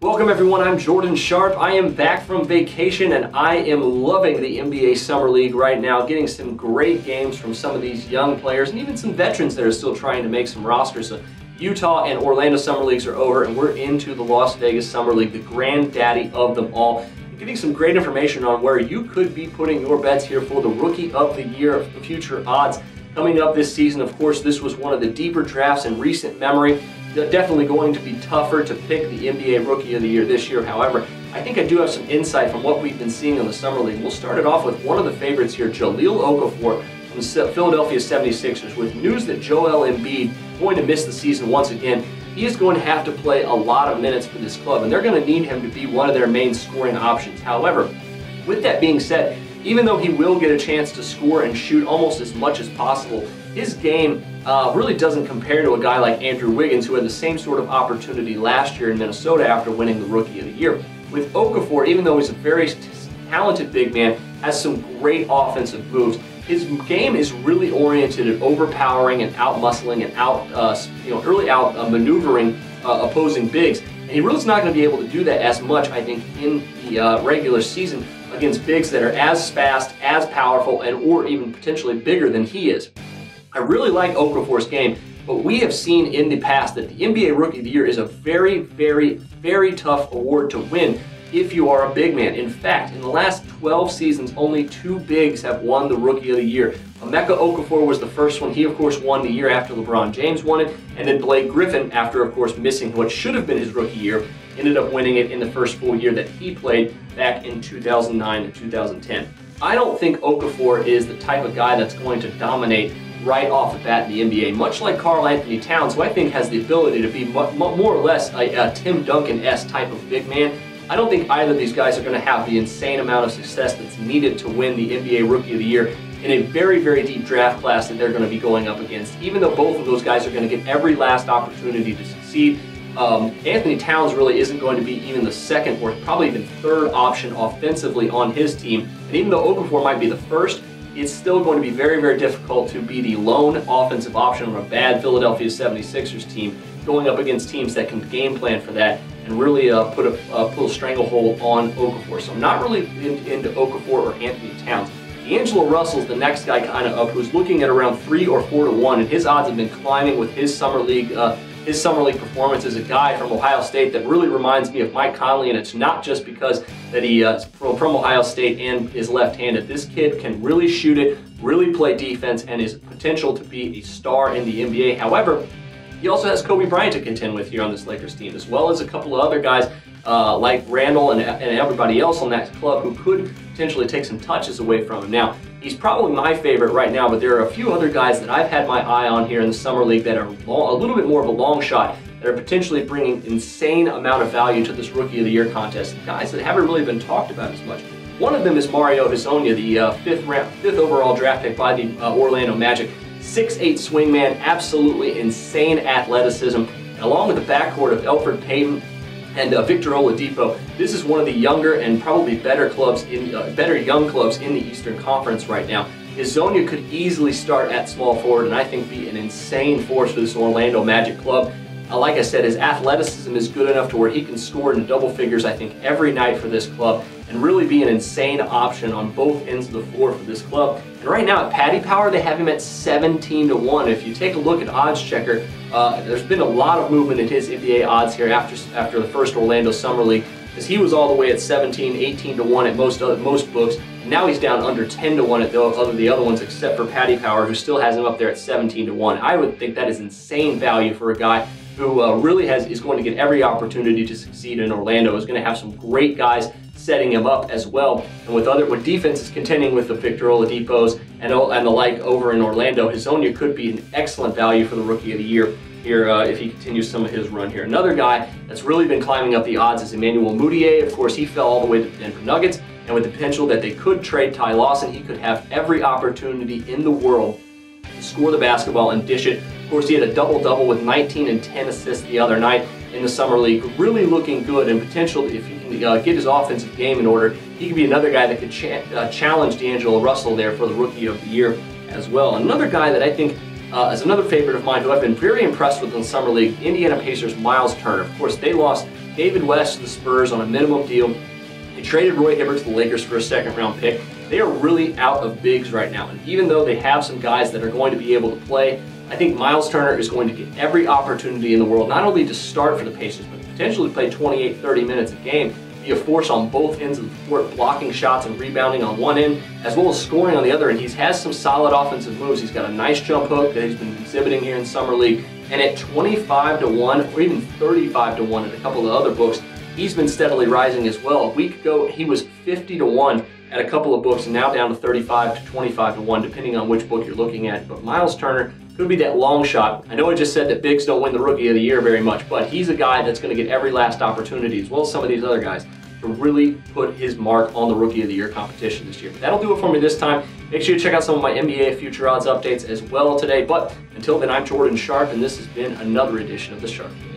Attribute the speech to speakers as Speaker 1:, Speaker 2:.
Speaker 1: Welcome everyone, I'm Jordan Sharp. I am back from vacation and I am loving the NBA Summer League right now, getting some great games from some of these young players and even some veterans that are still trying to make some rosters. So Utah and Orlando Summer Leagues are over and we're into the Las Vegas Summer League, the granddaddy of them all. I'm getting some great information on where you could be putting your bets here for the Rookie of the Year future odds coming up this season. Of course, this was one of the deeper drafts in recent memory. Definitely going to be tougher to pick the NBA Rookie of the Year this year. However, I think I do have some insight from what we've been seeing in the Summer League. We'll start it off with one of the favorites here, Jahlil Okafor from the Philadelphia 76ers. With news that Joel Embiid is going to miss the season once again, he is going to have to play a lot of minutes for this club, and they're going to need him to be one of their main scoring options. However, with that being said, even though he will get a chance to score and shoot almost as much as possible, his game really doesn't compare to a guy like Andrew Wiggins, who had the same sort of opportunity last year in Minnesota after winning the Rookie of the Year. With Okafor, even though he's a very talented big man, has some great offensive moves, his game is really oriented at overpowering and out-muscling and early out-maneuvering opposing bigs. And he really is not going to be able to do that as much, I think, in the regular season against bigs that are as fast, as powerful, and or even potentially bigger than he is. I really like Okafor's game, but we have seen in the past that the NBA Rookie of the Year is a very, very, very tough award to win if you are a big man. In fact, in the last 12 seasons, only 2 bigs have won the Rookie of the Year. Emeka Okafor was the first one. He, of course, won the year after LeBron James won it. And then Blake Griffin, after, of course, missing what should have been his rookie year, ended up winning it in the first full year that he played back in 2009 and 2010. I don't think Okafor is the type of guy that's going to dominate right off the bat in the NBA, much like Karl-Anthony Towns, who I think has the ability to be more or less a Tim Duncan-esque type of big man. I don't think either of these guys are going to have the insane amount of success that's needed to win the NBA Rookie of the Year in a very, very deep draft class that they're going to be going up against. Even though both of those guys are going to get every last opportunity to succeed, Anthony Towns really isn't going to be even the second or probably even third option offensively on his team. And even though Okafor might be the first, it's still going to be very, very difficult to be the lone offensive option on a bad Philadelphia 76ers team going up against teams that can game plan for that and really put a stranglehold on Okafor. So I'm not really into Okafor or Anthony Towns. D'Angelo Russell's the next guy kind of up, who's looking at around 3 or 4 to 1, and his odds have been climbing with his summer league performance as a guy from Ohio State that really reminds me of Mike Conley, and it's not just because that he is from Ohio State and is left-handed. This kid can really shoot it, really play defense, and is potential to be a star in the NBA. However, he also has Kobe Bryant to contend with here on this Lakers team, as well as a couple of other guys like Randall and everybody else on that club who could potentially take some touches away from him. Now, he's probably my favorite right now, but there are a few other guys that I've had my eye on here in the Summer League that are a little bit more of a long shot, that are potentially bringing insane amount of value to this Rookie of the Year contest, guys that haven't really been talked about as much. One of them is Mario Hezonja, the fifth overall draft pick by the Orlando Magic. 6'8" swingman, absolutely insane athleticism, and along with the backcourt of Elfrid Payton and Victor Oladipo, this is one of the younger and probably better young clubs in the Eastern Conference right now. Hezonja could easily start at small forward and I think be an insane force for this Orlando Magic club. Like I said, his athleticism is good enough to where he can score in double figures, I think, every night for this club and really be an insane option on both ends of the floor for this club. And right now at Paddy Power, they have him at 17 to 1. If you take a look at OddsChecker, there's been a lot of movement in his NBA odds here after the first Orlando Summer League, because he was all the way at 17, 18 to 1 at most books, and now he's down under 10 to 1 at the other ones, except for Paddy Power, who still has him up there at 17 to 1. I would think that is insane value for a guy who really is going to get every opportunity to succeed in Orlando. Is going to have some great guys setting him up as well. And with defenses contending with the Victor Oladipos and the like over in Orlando, Hezonja could be an excellent value for the Rookie of the Year here if he continues some of his run here. Another guy that's really been climbing up the odds is Emmanuel Mudiay. Of course, he fell all the way to the Denver Nuggets, and with the potential that they could trade Ty Lawson, he could have every opportunity in the world to score the basketball and dish it. Of course, he had a double-double with 19 and 10 assists the other night in the Summer League. Really looking good, and potential, if he can get his offensive game in order, he could be another guy that could challenge D'Angelo Russell there for the Rookie of the Year as well. Another guy that I think as another favorite of mine who I've been very impressed with in the Summer League, Indiana Pacers' Miles Turner. Of course, they lost David West to the Spurs on a minimum deal. They traded Roy Hibbert to the Lakers for a second-round pick. They are really out of bigs right now, and even though they have some guys that are going to be able to play, I think Miles Turner is going to get every opportunity in the world, not only to start for the Pacers, but potentially play 28, 30 minutes a game, be a force on both ends of the court, blocking shots and rebounding on one end, as well as scoring on the other end. He has some solid offensive moves. He's got a nice jump hook that he's been exhibiting here in Summer League, and at 25-1 or even 35-1 in a couple of other books, he's been steadily rising as well. A week ago, he was 50-1 at a couple of books, and now down to 35 to 25-1, depending on which book you're looking at. But Miles Turner could be that long shot. I know I just said that bigs don't win the Rookie of the Year very much, but he's a guy that's going to get every last opportunity, as well as some of these other guys, to really put his mark on the Rookie of the Year competition this year. But that'll do it for me this time. Make sure you check out some of my NBA Future Odds updates as well today. But until then, I'm Jordan Sharp, and this has been another edition of the Sharp Game.